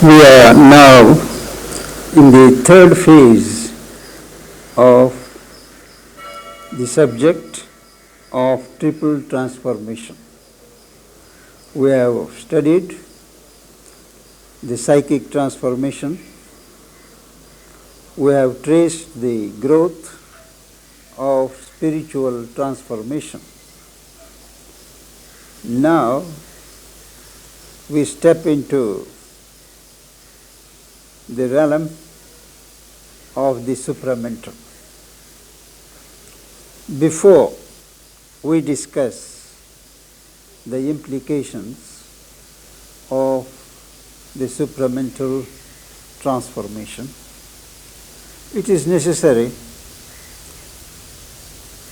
We are now in the third phase of the subject of triple transformation. We have studied the psychic transformation. We have traced the growth of spiritual transformation. Now we step into the realm of the supramental. Before we discuss the implications of the supramental transformation, it is necessary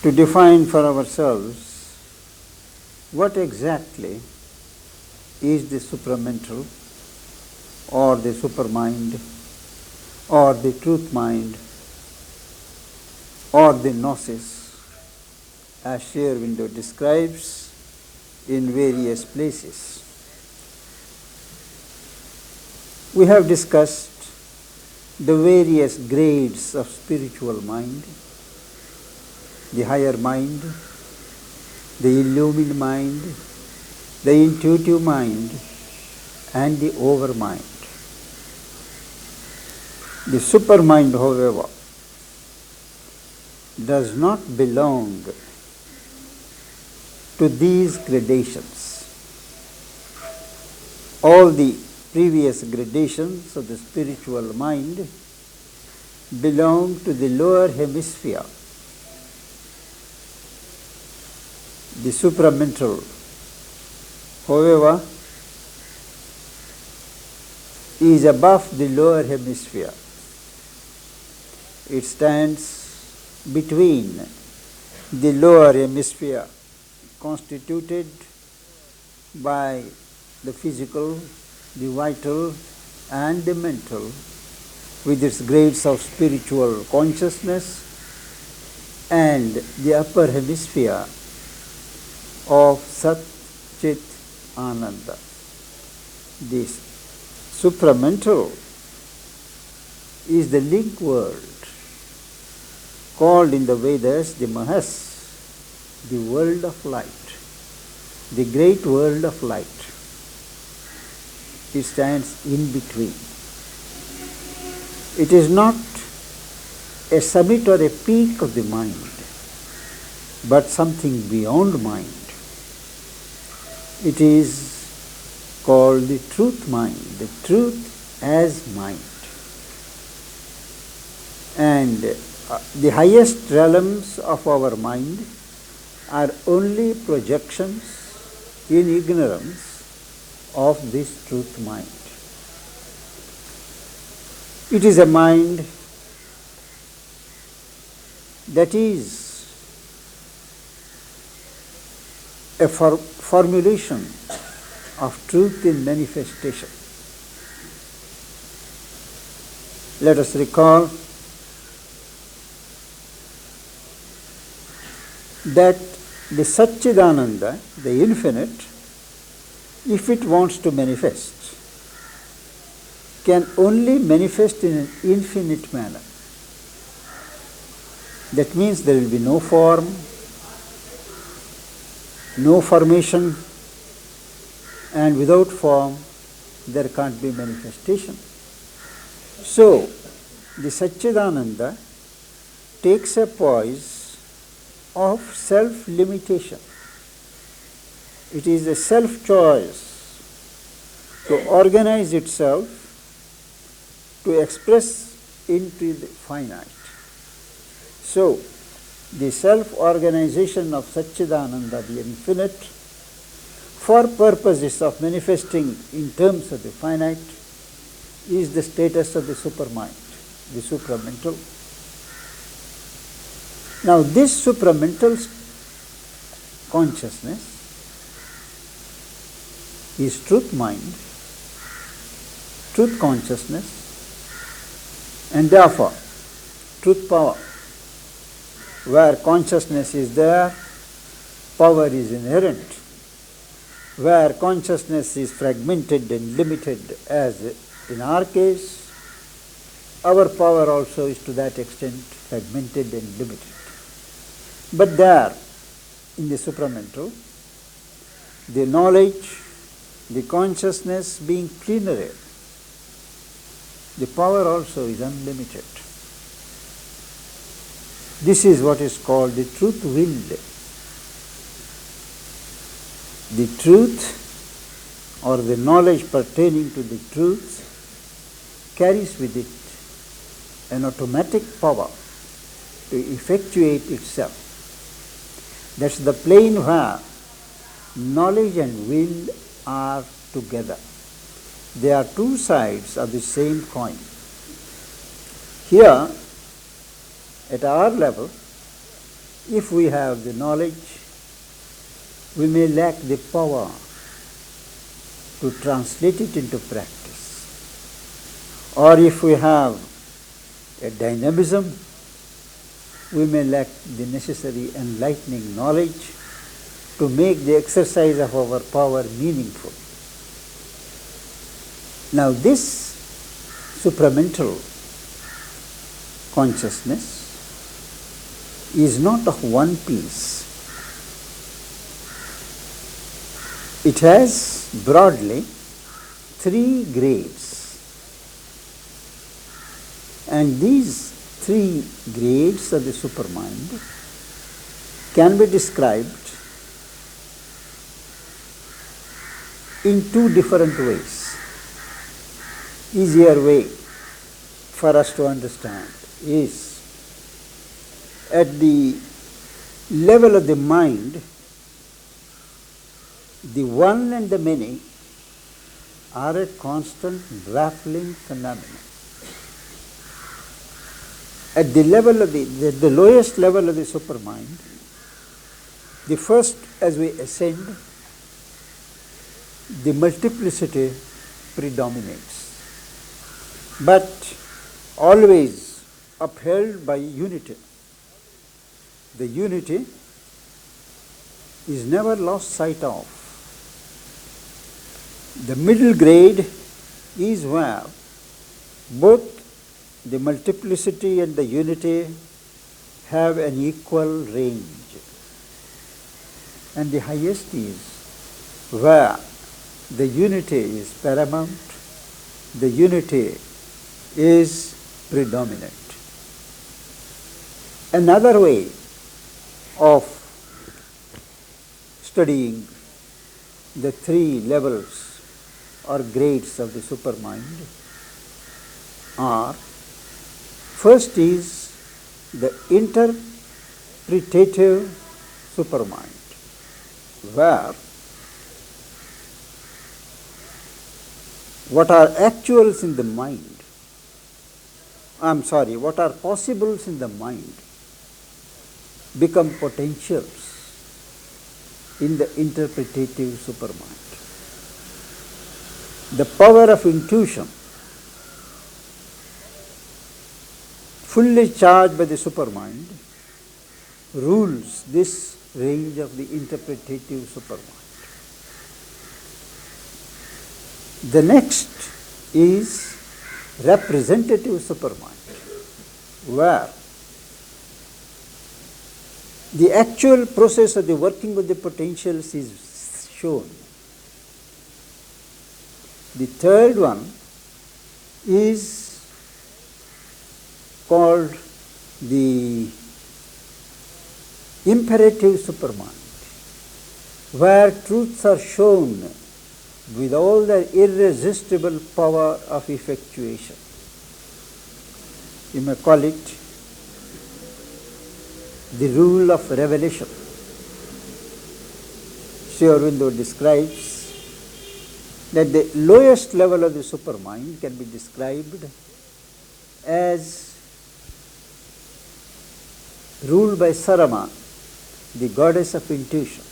to define for ourselves what exactly is the supramental or the supermind or the truth mind or the gnosis, as Sri Aurobindo describes in various places. We have discussed the various grades of spiritual mind, the higher mind, the illumined mind, the intuitive mind, and the overmind. The supermind, however, does not belong to these gradations. All the previous gradations of the spiritual mind belong to the lower hemisphere. The supramental, however, is above the lower hemisphere. It stands between the lower hemisphere, constituted by the physical, the vital, and the mental, with its grades of spiritual consciousness, and the upper hemisphere of Sat Chit Ananda. This supramental is the link world, called in the Vedas the Mahas, the world of light, the great world of light. It stands in between. It is not a summit or a peak of the mind, but something beyond mind. It is called the truth mind, the truth as mind. And the highest realms of our mind are only projections in ignorance of this truth mind. It is a mind that is a formulation of truth in manifestation. Let us recall that the Satchidananda, the infinite, if it wants to manifest, can only manifest in an infinite manner. That means there will be no form, no formation, and without form there can't be manifestation. So, the Satchidananda takes a poise of self-limitation. It is a self-choice to organize itself, to express into the finite. So, the self-organization of Satchidananda, the infinite, for purposes of manifesting in terms of the finite, is the status of the supermind, the supramental. Now, this supramental consciousness is truth mind, truth consciousness, and therefore truth power. Where consciousness is there, power is inherent. Where consciousness is fragmented and limited, as in our case, our power also is to that extent fragmented and limited. But there, in the supramental, the knowledge, the consciousness being plenary, the power also is unlimited. This is what is called the truth willed. The truth or the knowledge pertaining to the truth carries with it an automatic power to effectuate itself. That's the plane where knowledge and will are together. They are two sides of the same coin. Here, at our level, if we have the knowledge, we may lack the power to translate it into practice. Or if we have a dynamism, we may lack the necessary enlightening knowledge to make the exercise of our power meaningful. Now this supramental consciousness is not of one piece. It has broadly three grades, and these three grades of the supermind can be described in two different ways. Easier way for us to understand is at the level of the mind, the one and the many are a constant baffling phenomenon. At the level of the lowest level of the supermind, the first, as we ascend, the multiplicity predominates, but always upheld by unity. The unity is never lost sight of. The middle grade is where both the multiplicity and the unity have an equal range. And the highest is where the unity is paramount, the unity is predominant. Another way of studying the three levels or grades of the supermind are, first is the interpretative supermind, where what are actuals in the mind, what are possibles in the mind become potentials in the interpretative supermind. The power of intuition, fully charged by the supermind, rules this range of the interpretative supermind. The next is representative supermind, where the actual process of the working of the potentials is shown. The third one is called the imperative supermind, where truths are shown with all their irresistible power of effectuation. You may call it the rule of revelation. Sri Aurobindo describes that the lowest level of the supermind can be described as ruled by Sarama, the goddess of intuition.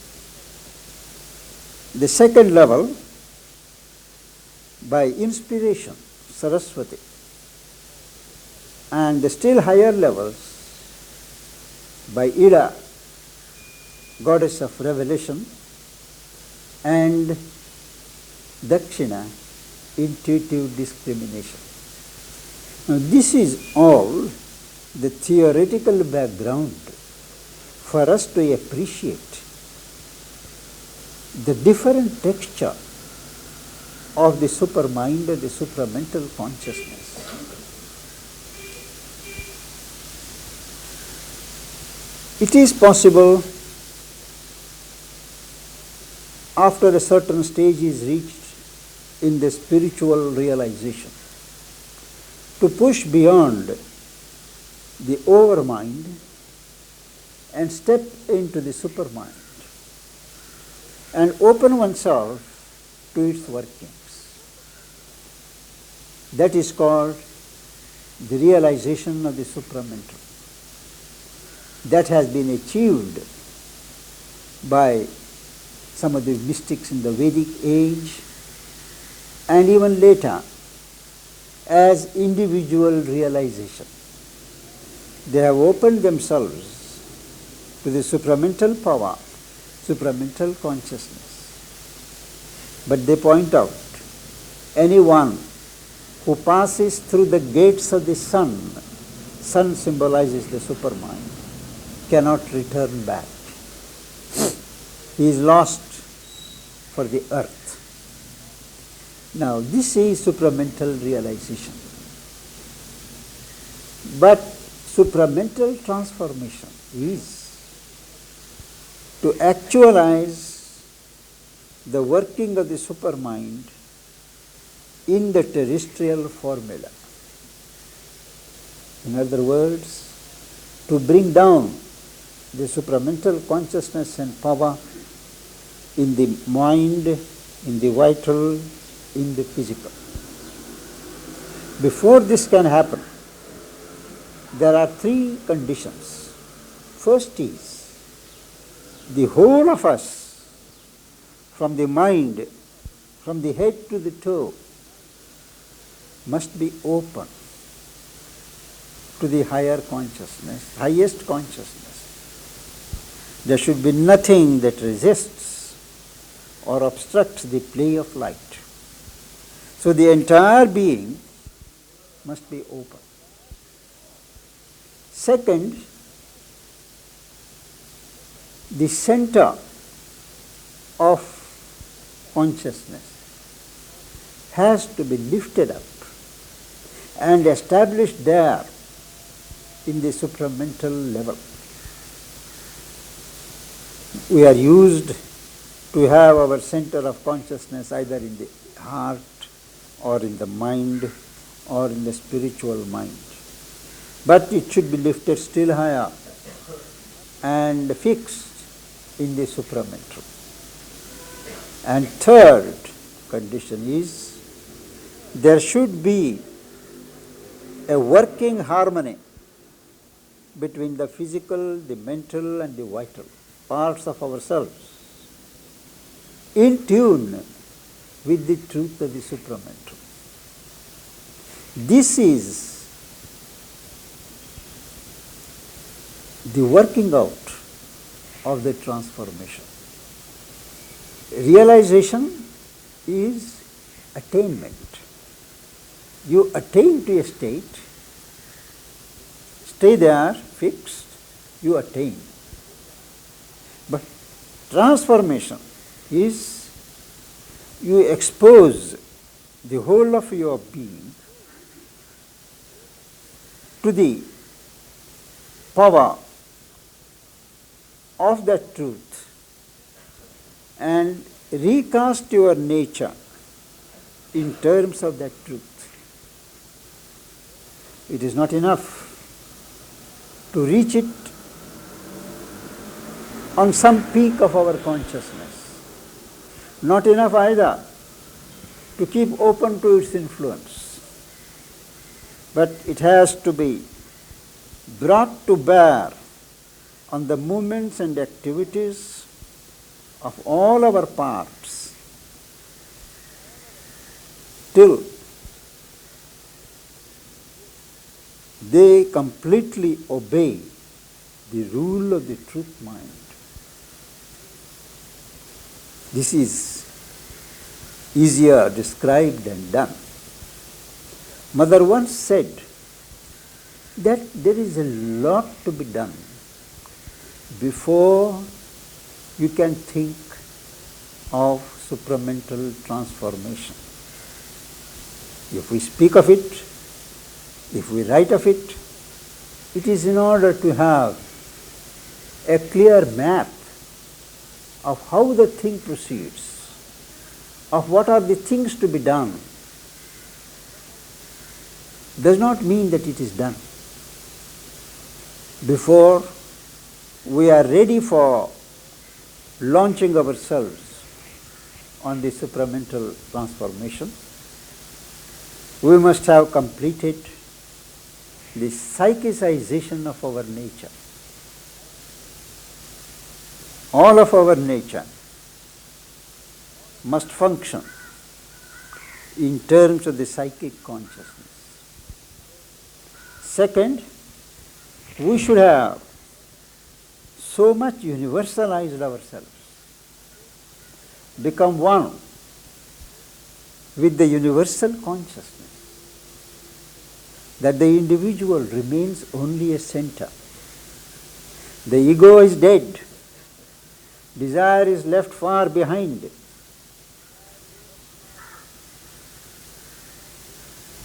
The second level, by inspiration, Saraswati. And the still higher levels by Ida, goddess of revelation, and Dakshina, intuitive discrimination. Now, this is all the theoretical background for us to appreciate the different texture of the supermind and the supramental consciousness. It is possible, after a certain stage is reached in the spiritual realization, to push beyond the overmind and step into the supermind and open oneself to its workings. That is called the realization of the supramental. That has been achieved by some of the mystics in the Vedic age and even later as individual realization. They have opened themselves to the supramental power, supramental consciousness. But they point out, anyone who passes through the gates of the sun symbolizes the supermind, cannot return back. He is lost for the earth. Now, this is supramental realization. But supramental transformation is to actualize the working of the supermind in the terrestrial formula. In other words, to bring down the supramental consciousness and power in the mind, in the vital, in the physical. Before this can happen, there are three conditions. First is, the whole of us, from the mind, from the head to the toe, must be open to the higher consciousness, highest consciousness. There should be nothing that resists or obstructs the play of light. So the entire being must be open. Second, the center of consciousness has to be lifted up and established there in the supramental level. We are used to have our center of consciousness either in the heart or in the mind or in the spiritual mind. But it should be lifted still higher and fixed in the supramental. And third condition is, there should be a working harmony between the physical, the mental and the vital parts of ourselves, in tune with the truth of the supramental. This is the working out of the transformation. Realization is attainment. You attain to a state, stay there fixed, you attain. But transformation is you expose the whole of your being to the power of that truth and recast your nature in terms of that truth. It is not enough to reach it on some peak of our consciousness. Not enough either to keep open to its influence. But it has to be brought to bear on the movements and activities of all our parts till they completely obey the rule of the truth mind. This is easier described than done. Mother once said that there is a lot to be done before you can think of supramental transformation. If we speak of it, if we write of it, it is in order to have a clear map of how the thing proceeds, of what are the things to be done. Does not mean that it is done. Before we are ready for launching ourselves on the supramental transformation, we must have completed the psychicization of our nature. All of our nature must function in terms of the psychic consciousness. Second, we should have so much universalized ourselves, become one with the universal consciousness, that the individual remains only a center. The ego is dead. Desire is left far behind.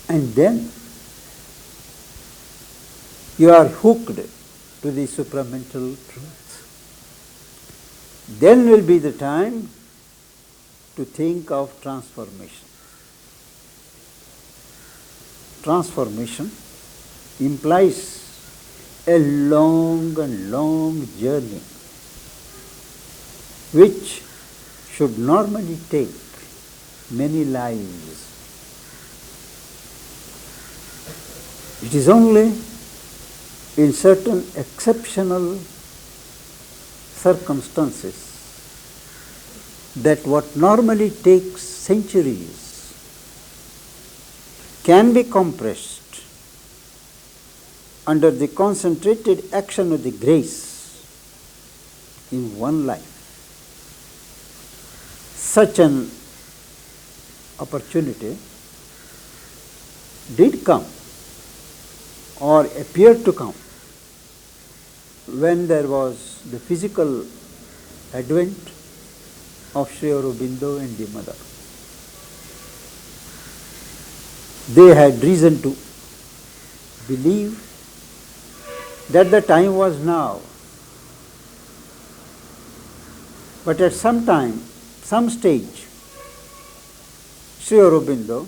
And then you are hooked to the supramental truth. Then will be the time to think of transformation. Transformation implies a long and long journey which should normally take many lives. It is only in certain exceptional circumstances that what normally takes centuries can be compressed under the concentrated action of the grace in one life. Such an opportunity did come or appeared to come when there was the physical advent of Sri Aurobindo and the mother. They had reason to believe that the time was now. But at some time, some stage, Sri Aurobindo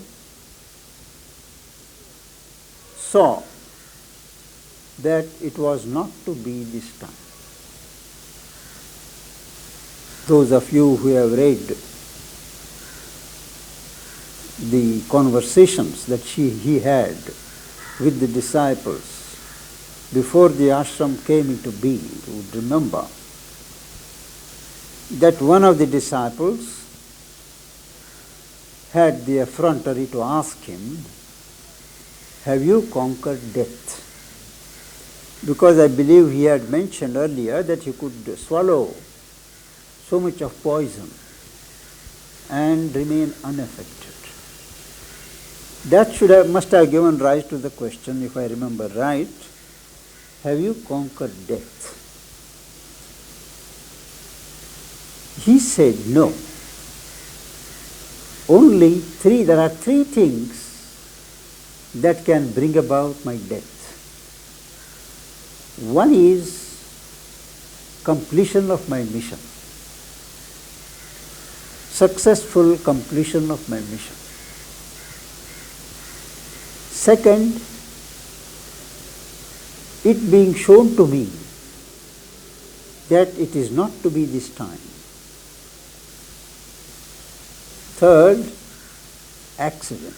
saw that it was not to be this time. Those of you who have read the conversations that he had with the disciples before the ashram came into being would remember that one of the disciples had the effrontery to ask him, "Have you conquered death?" Because I believe he had mentioned earlier that he could swallow so much of poison and remain unaffected. That must have given rise to the question, if I remember right, have you conquered death? He said no. There are three things that can bring about my death. One is completion of my mission. Successful completion of my mission. Second, it being shown to me that it is not to be this time. Third, accident.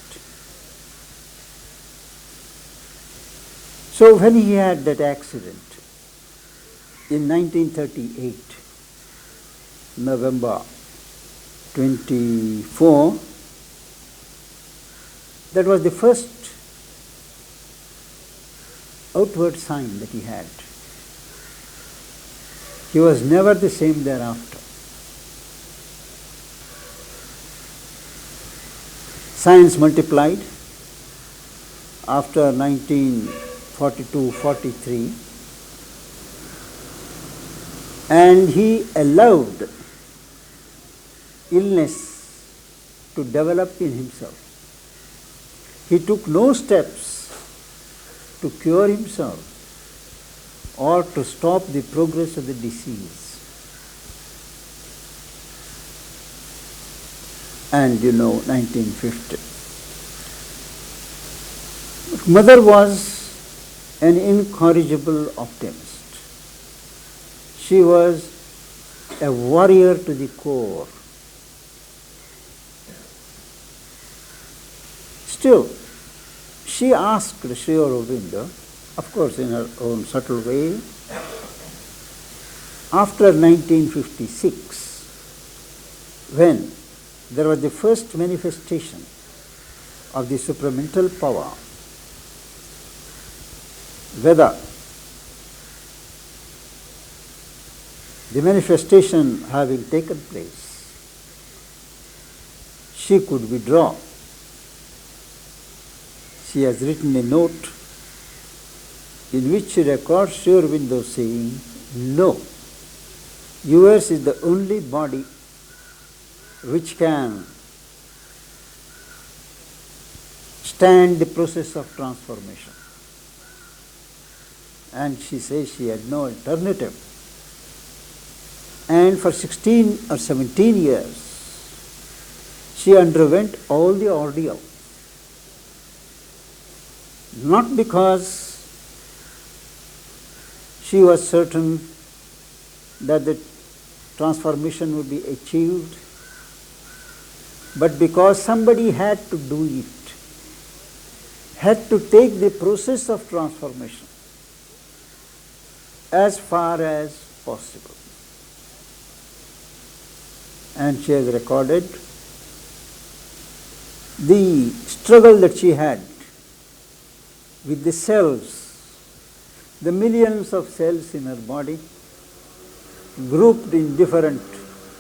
So when he had that accident in 1938, November 24, that was the first outward sign that he had. He was never the same thereafter. Science multiplied after 1942-43, and he allowed illness to develop in himself. He took no steps to cure himself or to stop the progress of the disease. And 1950. Mother was an incorrigible optimist. She was a warrior to the core. Still, she asked Sri Aurobindo, of course in her own subtle way, after 1956, when there was the first manifestation of the supramental power, whether the manifestation having taken place, she could withdraw. She has written a note in which she records Sri Aurobindo saying, "No, yours is the only body which can stand the process of transformation." And she says she had no alternative. And for 16 or 17 years, she underwent all the ordeal. Not because she was certain that the transformation would be achieved, but because somebody had to do it, had to take the process of transformation as far as possible. And she has recorded the struggle that she had with the cells, the millions of cells in her body, grouped in different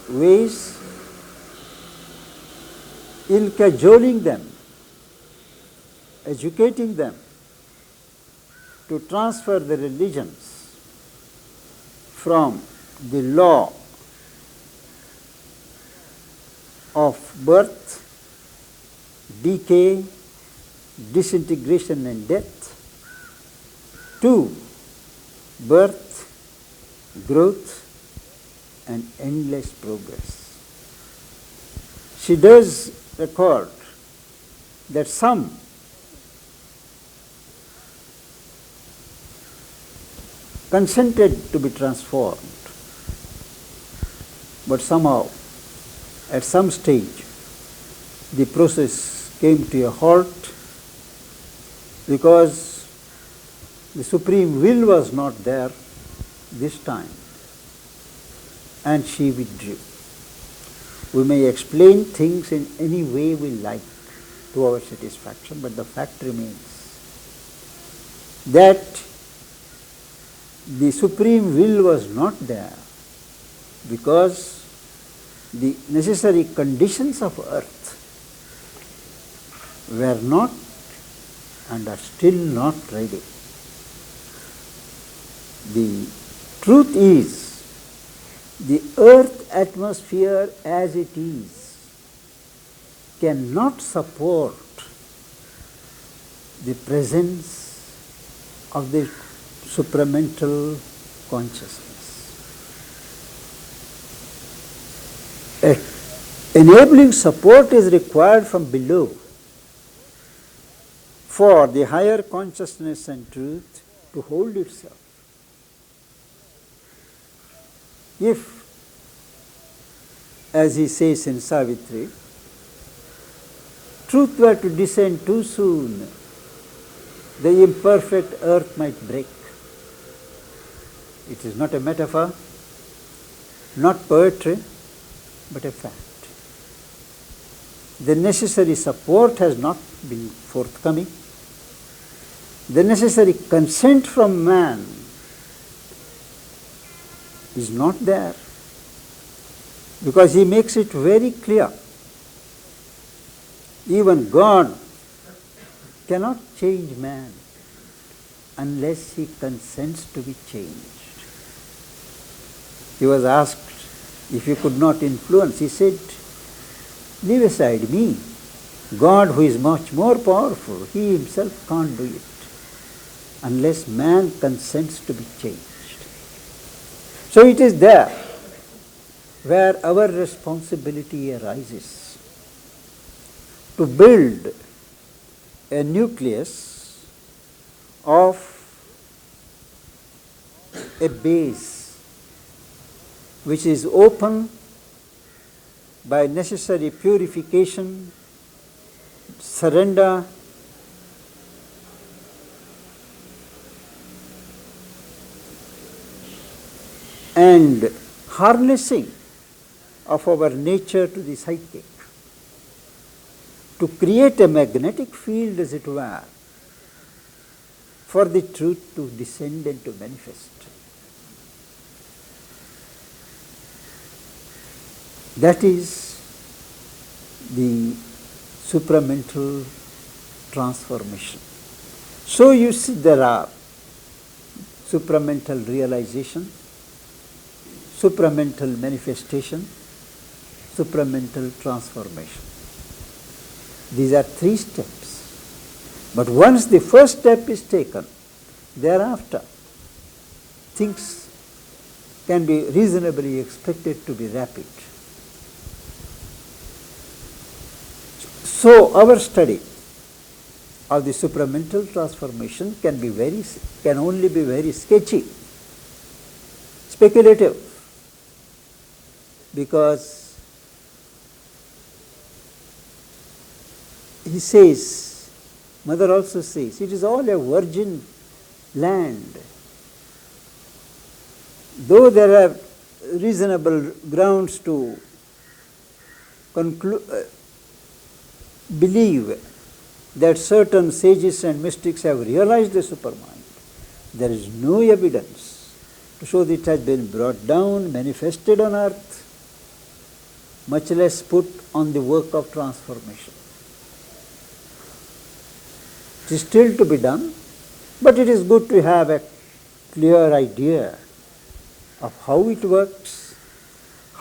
ways, in cajoling them, educating them to transfer the religions from the law of birth, decay, disintegration and death to birth, growth and endless progress. She does record that some consented to be transformed, but somehow at some stage the process came to a halt because the supreme will was not there this time, and she withdrew. We may explain things in any way we like to our satisfaction, but the fact remains that the supreme will was not there because the necessary conditions of earth were not and are still not ready. The truth is, the earth atmosphere as it is cannot support the presence of the supramental consciousness. Enabling support is required from below for the higher consciousness and truth to hold itself. If, as he says in Savitri, truth were to descend too soon, the imperfect earth might break. It is not a metaphor, not poetry, but a fact. The necessary support has not been forthcoming. The necessary consent from man is not there, because he makes it very clear. Even God cannot change man unless he consents to be changed. He was asked if he could not influence. He said, leave aside me. God, who is much more powerful, he himself can't do it unless man consents to be changed. So it is there where our responsibility arises to build a nucleus of a base which is open by necessary purification, surrender, and harnessing of our nature to the psychic, to create a magnetic field, as it were, for the truth to descend and to manifest. That is the supramental transformation. So you see, there are supramental realization, supramental manifestation, supramental transformation. These are three steps. But once the first step is taken, thereafter things can be reasonably expected to be rapid. So our study of the supramental transformation can only be very sketchy, speculative, because he says, Mother also says, it is all a virgin land. Though there are reasonable grounds to believe that certain sages and mystics have realized the supermind, there is no evidence to show that it has been brought down, manifested on earth, much less put on the work of transformation. It is still to be done, but it is good to have a clear idea of how it works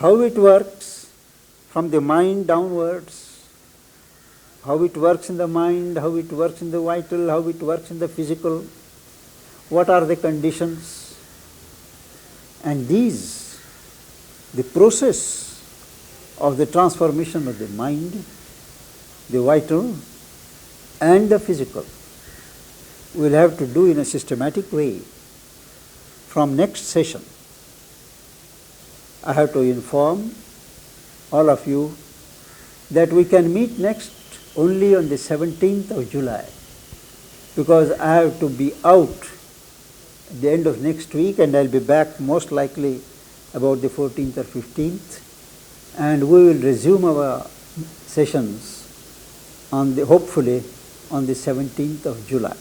from the mind downwards, how it works in the mind, how it works in the vital, how it works in the physical, what are the conditions. And these, the process of the transformation of the mind, the vital and the physical, we'll have to do in a systematic way. From next session, I have to inform all of you that we can meet next only on the 17th of July, because I have to be out at the end of next week, and I'll be back most likely about the 14th or 15th, and we will resume our sessions hopefully on the 17th of July.